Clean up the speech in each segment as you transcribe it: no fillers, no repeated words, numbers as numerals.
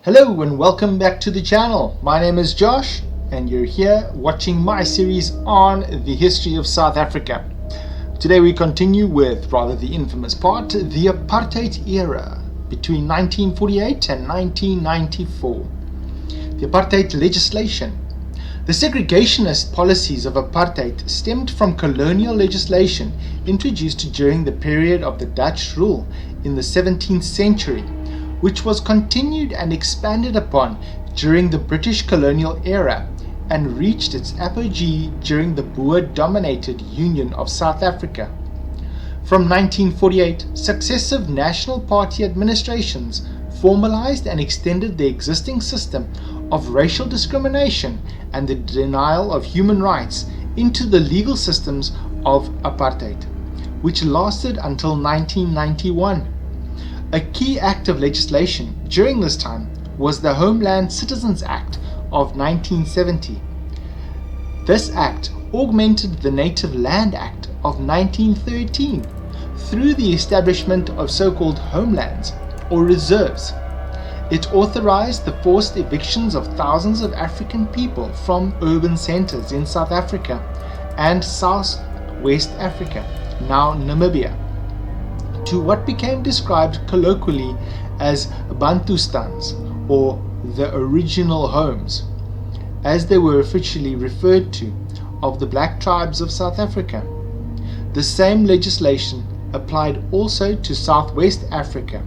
Hello and welcome back to the channel. My name is Josh and you're here watching my series on the history of South Africa. Today we continue with rather the infamous part, the Apartheid era between 1948 and 1994. The Apartheid Legislation. The segregationist policies of apartheid stemmed from colonial legislation introduced during the period of the Dutch rule in the 17th century, which was continued and expanded upon during the British colonial era and reached its apogee during the Boer-dominated Union of South Africa. From 1948, successive National Party administrations formalized and extended the existing system of racial discrimination and the denial of human rights into the legal systems of apartheid, which lasted until 1991. A key act of legislation during this time was the Homeland Citizens Act of 1970. This act augmented the Native Land Act of 1913 through the establishment of so-called homelands or reserves. It authorized the forced evictions of thousands of African people from urban centers in South Africa and South-West Africa, now Namibia, to what became described colloquially as Bantustans, or the original homes, as they were officially referred to, of the black tribes of South Africa. The same legislation applied also to Southwest Africa,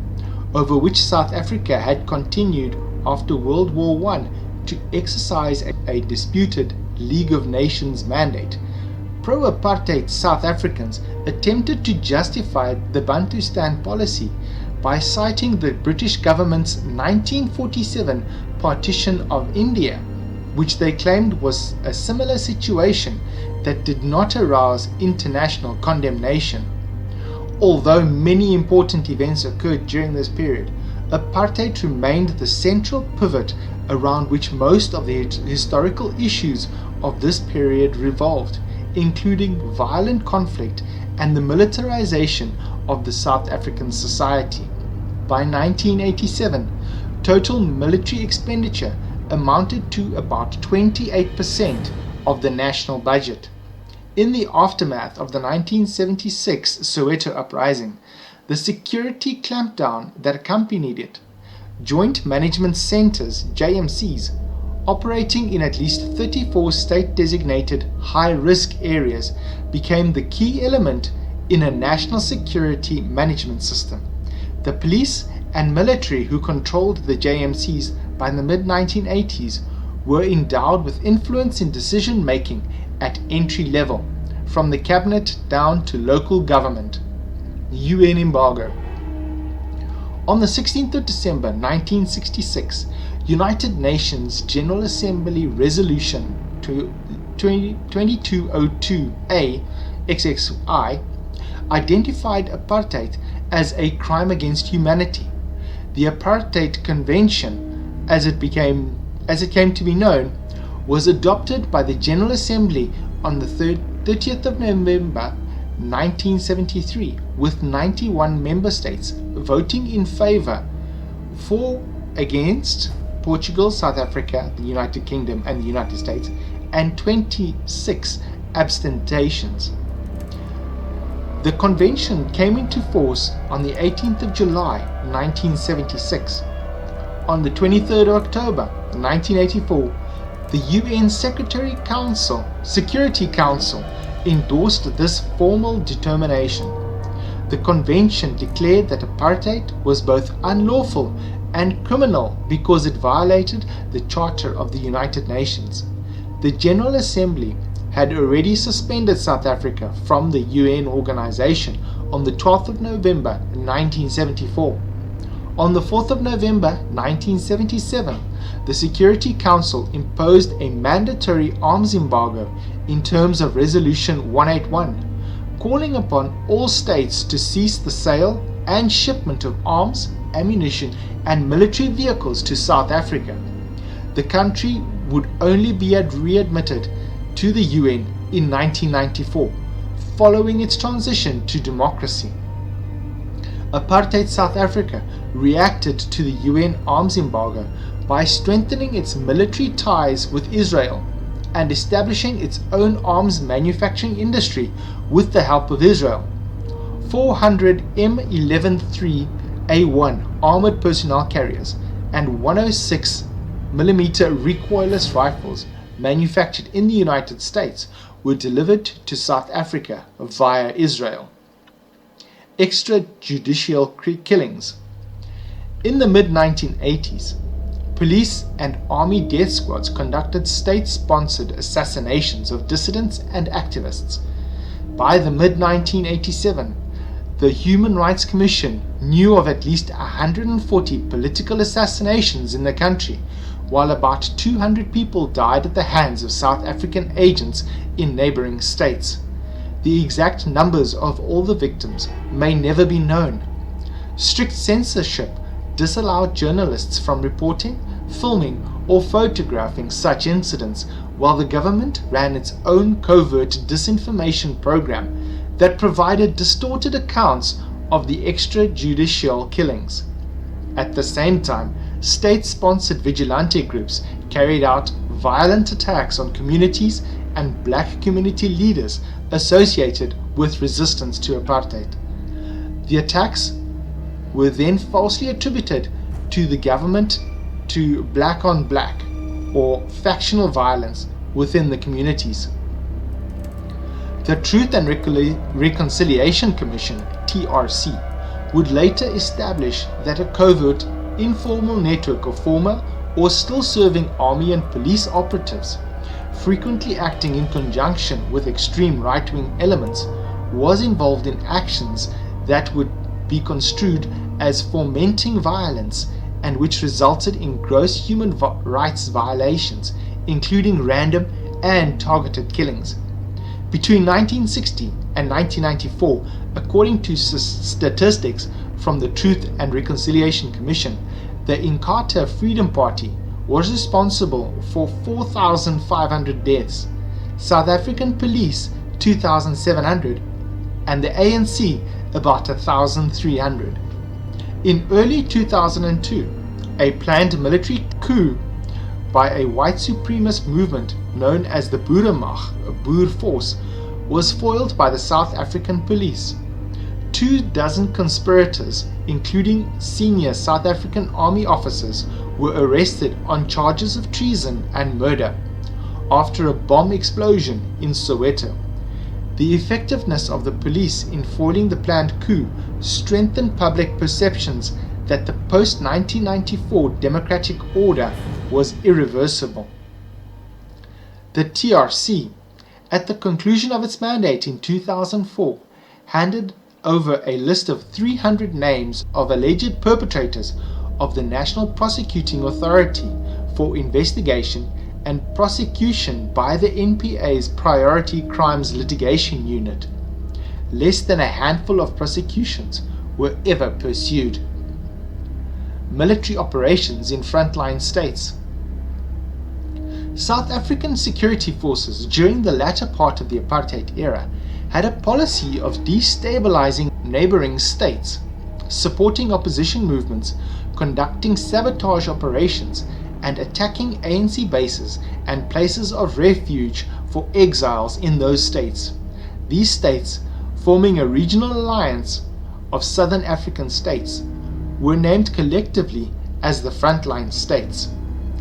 over which South Africa had continued after World War I to exercise a disputed League of Nations mandate. Pro-apartheid South Africans attempted to justify the Bantustan policy by citing the British government's 1947 partition of India, which they claimed was a similar situation that did not arouse international condemnation. Although many important events occurred during this period, apartheid remained the central pivot around which most of the historical issues of this period revolved, including violent conflict and the militarization of the South African society. By 1987, total military expenditure amounted to about 28% of the national budget. In the aftermath of the 1976 Soweto uprising, the security clampdown that accompanied it, Joint Management Centers, JMCs, operating in at least 34 state-designated high-risk areas, became the key element in a national security management system. The police and military who controlled the JMCs by the mid-1980s were endowed with influence in decision-making at entry level, from the cabinet down to local government. UN Embargo. On the 16th of December 1966, United Nations General Assembly Resolution 2202A XXI identified apartheid as a crime against humanity. The Apartheid Convention, as it came to be known, was adopted by the General Assembly on the 30th of November 1973, with 91 member states voting in favor, 4 against Portugal, South Africa, the United Kingdom and the United States, and 26 abstentions. The convention came into force on the 18th of July 1976. On the 23rd of October 1984, the UN Security Council endorsed this formal determination. The convention declared that apartheid was both unlawful and criminal because it violated the Charter of the United Nations. The General Assembly had already suspended South Africa from the UN organization on the 12th of November 1974. On the 4th of November 1977, the Security Council imposed a mandatory arms embargo in terms of Resolution 181, calling upon all states to cease the sale and shipment of arms, ammunition and military vehicles to South Africa. The country would only be readmitted to the UN in 1994, following its transition to democracy. Apartheid South Africa reacted to the UN arms embargo by strengthening its military ties with Israel and establishing its own arms manufacturing industry with the help of Israel. 400 M11-3A1 armored personnel carriers and 106mm recoilless rifles manufactured in the United States were delivered to South Africa via Israel. Extrajudicial killings. In the mid-1980s, police and army death squads conducted state-sponsored assassinations of dissidents and activists. By the mid-1987, the Human Rights Commission knew of at least 140 political assassinations in the country, while about 200 people died at the hands of South African agents in neighboring states. The exact numbers of all the victims may never be known. Strict censorship disallowed journalists from reporting, filming, or photographing such incidents, while the government ran its own covert disinformation program that provided distorted accounts of the extrajudicial killings. At the same time, state-sponsored vigilante groups carried out violent attacks on communities and black community leaders associated with resistance to apartheid. The attacks were then falsely attributed to the government to black on black or factional violence within the communities. The Truth and Reconciliation Commission, TRC, would later establish that a covert, informal network of former or still serving army and police operatives, frequently acting in conjunction with extreme right-wing elements, was involved in actions that would be construed as fomenting violence and which resulted in gross human rights violations, including random and targeted killings. Between 1960 and 1994, according to statistics from the Truth and Reconciliation Commission, the Inkatha Freedom Party was responsible for 4,500 deaths, South African police 2,700, and the ANC about 1,300. In early 2002, a planned military coup by a white supremacist movement known as the Boeremag, Boer Force, was foiled by the South African police. 24 conspirators, including senior South African army officers, were arrested on charges of treason and murder after a bomb explosion in Soweto. The effectiveness of the police in foiling the planned coup strengthened public perceptions that the post-1994 democratic order was irreversible. The TRC, at the conclusion of its mandate in 2004, handed over a list of 300 names of alleged perpetrators of the National Prosecuting Authority for investigation and prosecution by the NPA's Priority Crimes Litigation Unit. Less than a handful of prosecutions were ever pursued. Military operations in frontline states. South African security forces during the latter part of the apartheid era had a policy of destabilizing neighboring states, supporting opposition movements, conducting sabotage operations, and attacking ANC bases and places of refuge for exiles in those states. These states, forming a regional alliance of Southern African states, were named collectively as the Frontline States: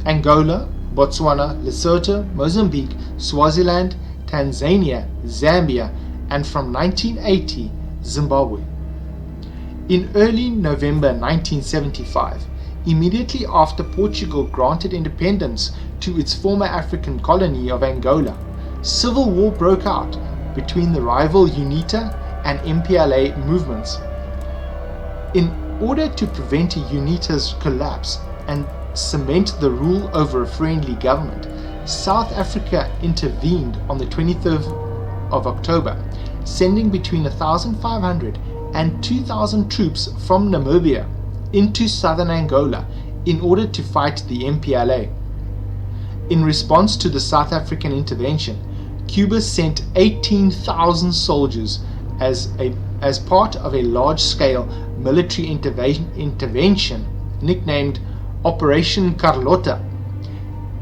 Angola, Botswana, Lesotho, Mozambique, Swaziland, Tanzania, Zambia, and from 1980, Zimbabwe. In early November 1975, immediately after Portugal granted independence to its former African colony of Angola, civil war broke out between the rival UNITA and MPLA movements. In order to prevent UNITA's collapse and cement the rule over a friendly government, South Africa intervened on the 23rd of October, sending between 1,500 and 2,000 troops from Namibia into southern Angola in order to fight the MPLA. In response to the South African intervention, Cuba sent 18,000 soldiers as part of a large-scale military intervention nicknamed Operation Carlota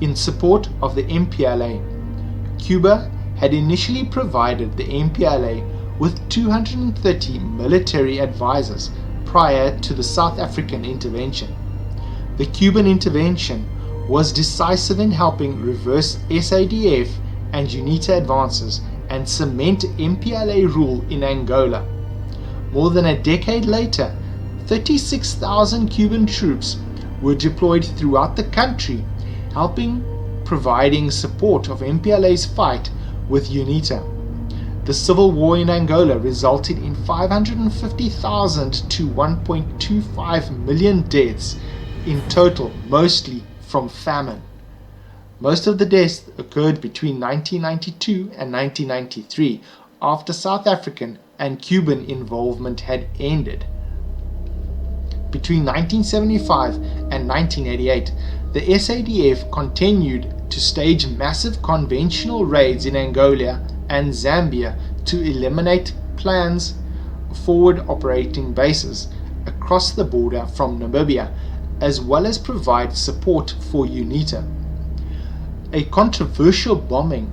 in support of the MPLA. Cuba had initially provided the MPLA with 230 military advisors prior to the South African intervention. The Cuban intervention was decisive in helping reverse SADF and UNITA advances and cement MPLA rule in Angola. More than a decade later, 36,000 Cuban troops were deployed throughout the country, providing support of MPLA's fight with UNITA. The civil war in Angola resulted in 550,000 to 1.25 million deaths in total, mostly from famine. Most of the deaths occurred between 1992 and 1993, after South African and Cuban involvement had ended. Between 1975 and 1988, the SADF continued to stage massive conventional raids in Angola and Zambia to eliminate plans forward operating bases across the border from Namibia, as well as provide support for UNITA. A controversial bombing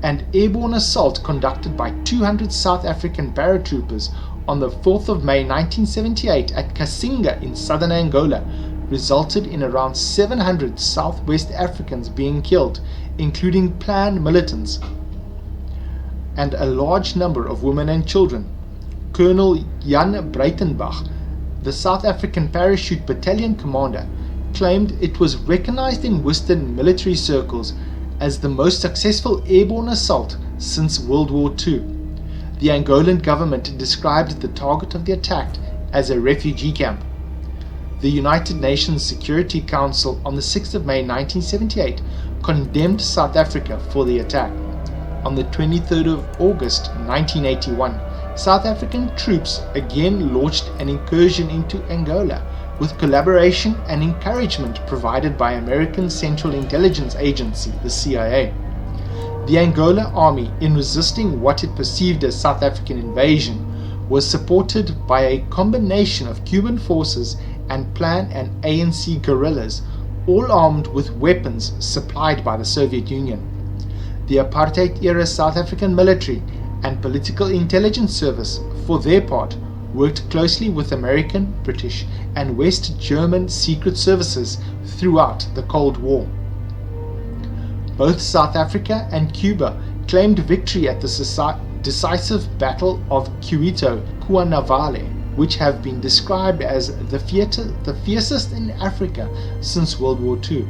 and airborne assault conducted by 200 South African paratroopers on the 4th of May 1978 at Kasinga in southern Angola resulted in around 700 Southwest Africans being killed, including planned militants, and a large number of women and children. Colonel Jan Breitenbach, the South African Parachute Battalion commander, claimed it was recognized in Western military circles as the most successful airborne assault since World War II. The Angolan government described the target of the attack as a refugee camp. The United Nations Security Council on the 6th of May 1978 condemned South Africa for the attack. On the 23rd of August 1981, South African troops again launched an incursion into Angola, with collaboration and encouragement provided by American Central Intelligence Agency, the CIA. The Angola army, in resisting what it perceived as South African invasion, was supported by a combination of Cuban forces and Plan and ANC guerrillas, all armed with weapons supplied by the Soviet Union. The apartheid-era South African military and political intelligence service, for their part, worked closely with American, British, and West German secret services throughout the Cold War. Both South Africa and Cuba claimed victory at the decisive Battle of Cuito-Cuanavale, which have been described as the fiercest in Africa since World War II.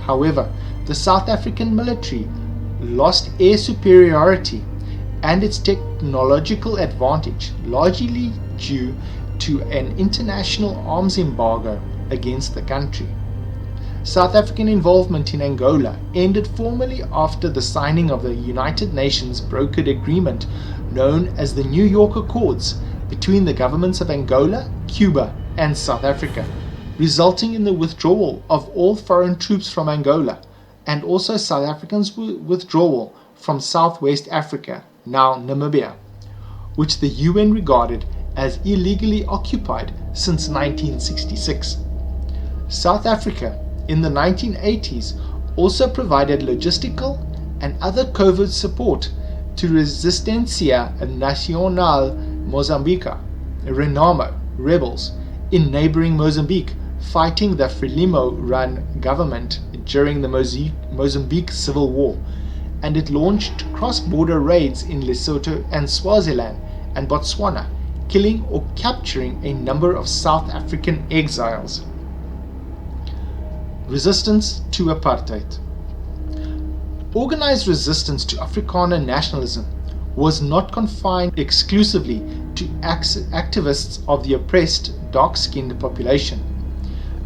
However, the South African military lost air superiority and its technological advantage, largely due to an international arms embargo against the country. South African involvement in Angola ended formally after the signing of the United Nations brokered agreement known as the New York Accords between the governments of Angola, Cuba, and South Africa, resulting in the withdrawal of all foreign troops from Angola, and also South Africa's withdrawal from Southwest Africa, now Namibia, which the UN regarded as illegally occupied since 1966. South Africa in the 1980s also provided logistical and other covert support to Resistência Nacional Moçambique, Renamo rebels in neighboring Mozambique, fighting the Frelimo-run government during the Mozambique Civil War, and it launched cross-border raids in Lesotho and Swaziland and Botswana, killing or capturing a number of South African exiles. Resistance to apartheid. Organized resistance to Afrikaner nationalism was not confined exclusively to activists of the oppressed dark-skinned population.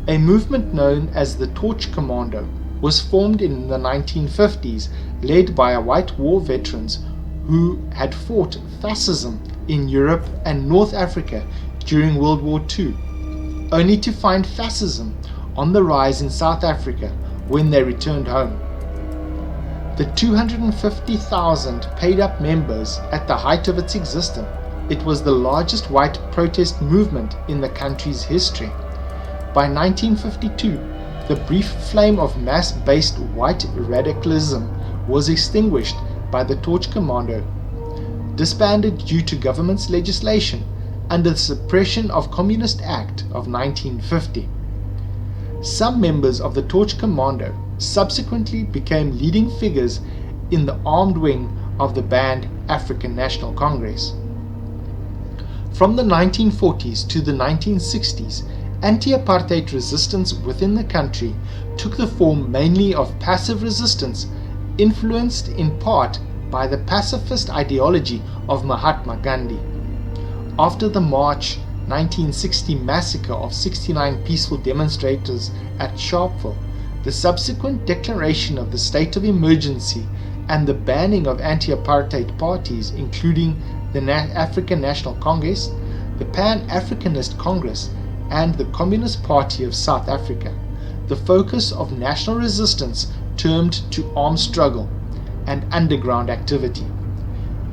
A movement known as the Torch Commando was formed in the 1950s, led by white war veterans who had fought fascism in Europe and North Africa during World War II, only to find fascism on the rise in South Africa when they returned home. The 250,000 paid-up members at the height of its existence It was the largest white protest movement in the country's history. By 1952, the brief flame of mass-based white radicalism was extinguished by the Torch Commando, disbanded due to government's legislation under the Suppression of Communist Act of 1950. Some members of the Torch Commando subsequently became leading figures in the armed wing of the banned African National Congress. From the 1940s to the 1960s, anti-apartheid resistance within the country took the form mainly of passive resistance, influenced in part by the pacifist ideology of Mahatma Gandhi. After the March 1960 massacre of 69 peaceful demonstrators at Sharpeville, the subsequent declaration of the state of emergency, and the banning of anti-apartheid parties including the African National Congress, the Pan-Africanist Congress, and the Communist Party of South Africa, the focus of national resistance turned to armed struggle and underground activity.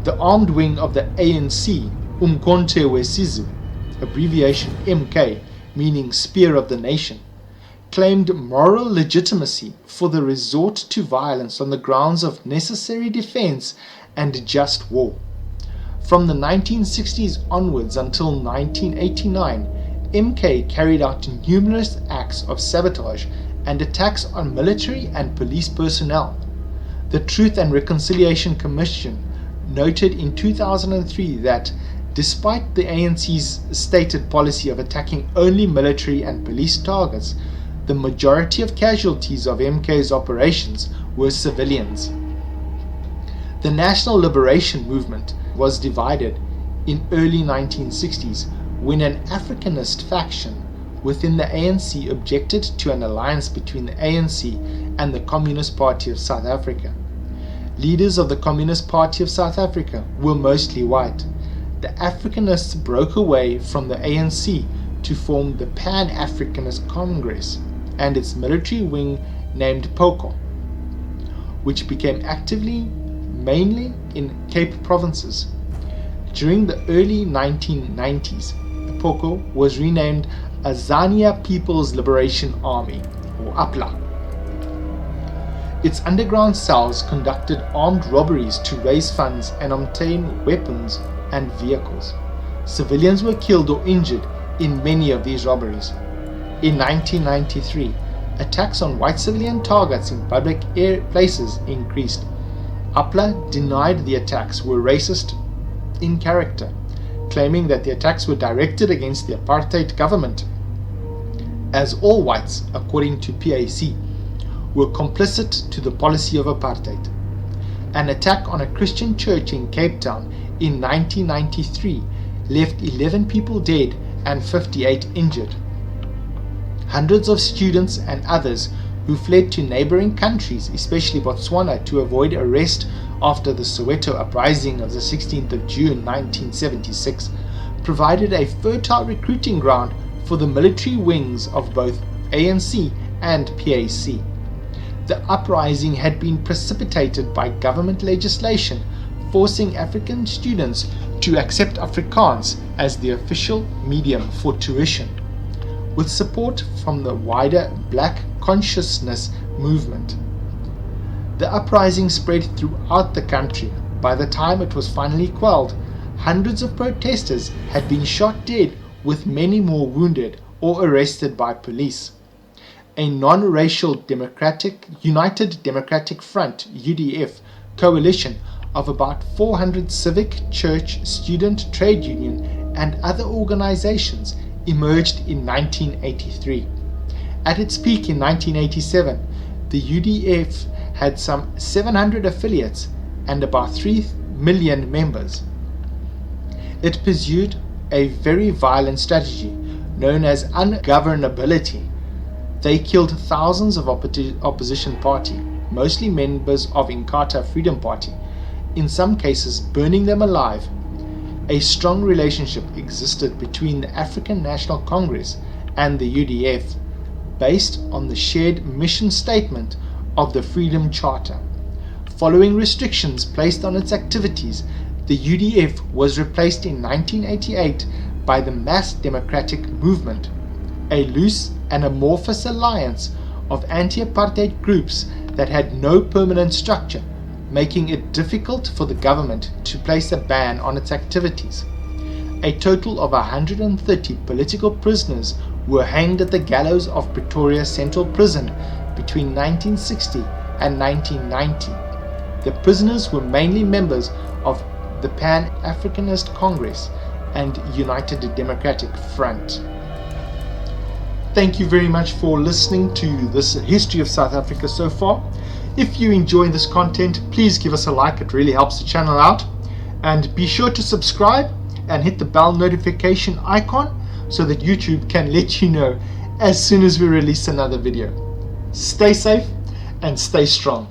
The armed wing of the ANC, Umkhonto weSizwe, abbreviation MK, meaning Spear of the Nation, claimed moral legitimacy for the resort to violence on the grounds of necessary defense and just war. From the 1960s onwards until 1989, MK carried out numerous acts of sabotage and attacks on military and police personnel. The Truth and Reconciliation Commission noted in 2003 that, despite the ANC's stated policy of attacking only military and police targets, the majority of casualties of MK's operations were civilians. The National Liberation Movement was divided in early 1960s when an Africanist faction within the ANC objected to an alliance between the ANC and the Communist Party of South Africa. Leaders of the Communist Party of South Africa were mostly white. The Africanists broke away from the ANC to form the Pan-Africanist Congress and its military wing named POCO, which became actively mainly in Cape Provinces. During the early 1990s, the POCO was renamed Azania People's Liberation Army, or APLA. Its underground cells conducted armed robberies to raise funds and obtain weapons and vehicles. Civilians were killed or injured in many of these robberies. In 1993, attacks on white civilian targets in public places increased. APLA denied the attacks were racist in character, claiming that the attacks were directed against the apartheid government, as all whites, according to PAC, were complicit to the policy of apartheid. An attack on a Christian church in Cape Town in 1993 left 11 people dead and 58 injured. Hundreds of students and others who fled to neighboring countries, especially Botswana, to avoid arrest after the Soweto uprising of the 16th of June 1976, provided a fertile recruiting ground for the military wings of both ANC and PAC. The uprising had been precipitated by government legislation forcing African students to accept Afrikaans as the official medium for tuition, with support from the wider Black consciousness movement. The uprising spread throughout the country. By the time it was finally quelled, hundreds of protesters had been shot dead, with many more wounded or arrested by police. A non-racial United Democratic Front (UDF) coalition of about 400 civic, church, student, trade union, and other organizations emerged in 1983. At its peak in 1987, the UDF had some 700 affiliates and about 3 million members. It pursued a very violent strategy known as ungovernability. They killed thousands of opposition party, mostly members of Inkatha Freedom Party, in some cases burning them alive. A strong relationship existed between the African National Congress and the UDF, based on the shared mission statement of the Freedom Charter. Following restrictions placed on its activities, The UDF was replaced in 1988 by the Mass Democratic Movement, a loose and amorphous alliance of anti-apartheid groups that had no permanent structure, making it difficult for the government to place a ban on its activities. A total of 130 political prisoners were hanged at the gallows of Pretoria Central Prison between 1960 and 1990. The prisoners were mainly members of the Pan-Africanist Congress and United Democratic Front. Thank you very much for listening to this history of South Africa so far. If you enjoy this content, please give us a like, it really helps the channel out. And be sure to subscribe and hit the bell notification icon so that YouTube can let you know as soon as we release another video. Stay safe and stay strong.